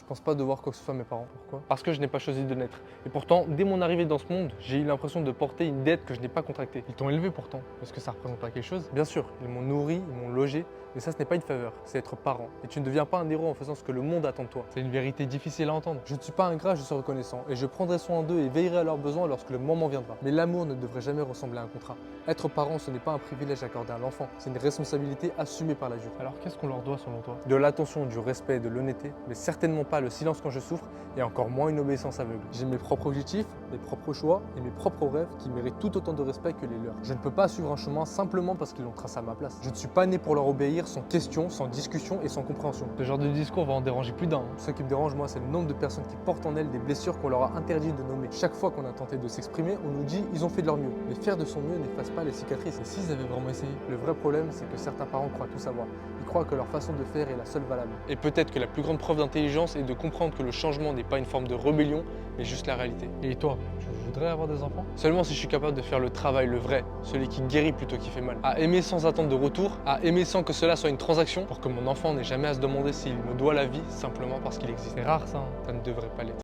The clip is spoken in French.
Je pense pas devoir quoi que ce soit à mes parents. Pourquoi? Parce que je n'ai pas choisi de naître. Et pourtant, dès mon arrivée dans ce monde, j'ai eu l'impression de porter une dette que je n'ai pas contractée. Ils t'ont élevé pourtant. Est-ce que ça représente pas quelque chose? Bien sûr, ils m'ont nourri, ils m'ont logé, mais ça ce n'est pas une faveur, c'est être parent. Et tu ne deviens pas un héros en faisant ce que le monde attend de toi. C'est une vérité difficile à entendre. Je ne suis pas ingrat, je suis reconnaissant, et je prendrai soin d'eux et veillerai à leurs besoins lorsque le moment viendra. Mais l'amour ne devrait jamais ressembler à un contrat. Être parent, ce n'est pas un privilège accordé à l'enfant, c'est une responsabilité assumée par l'adulte. Alors qu'est-ce qu'on leur doit selon toi? De l'attention, du respect et de l'honnêteté, mais certainement pas le silence quand je souffre, et encore moins une obéissance aveugle. J'ai mes propres objectifs, mes propres choix et mes propres rêves qui méritent tout autant de respect que les leurs. Je ne peux pas suivre un chemin simplement parce qu'ils l'ont tracé à ma place. Je ne suis pas né pour leur obéir sans question, sans discussion et sans compréhension. Ce genre de discours va en déranger plus d'un. Ce qui me dérange, moi, c'est le nombre de personnes qui portent en elles des blessures qu'on leur a interdit de nommer. Chaque fois qu'on a tenté de s'exprimer, on nous dit ils ont fait de leur mieux. Mais faire de son mieux n'efface pas les cicatrices. Et s'ils avaient vraiment essayé? Le vrai problème, c'est que certains parents croient tout savoir. Ils croient que leur façon de faire est la seule valable. Et peut-être que la plus grande preuve d'intelligence est de comprendre que le changement n'est pas une forme de rébellion, mais juste la réalité. Et toi, tu voudrais avoir des enfants? Seulement si je suis capable de faire le travail, le vrai, celui qui guérit plutôt qu'il fait mal. À aimer sans attendre de retour, à aimer sans que cela soit une transaction, pour que mon enfant n'ait jamais à se demander s'il me doit la vie simplement parce qu'il existe. C'est rare ça, hein. Ça ne devrait pas l'être.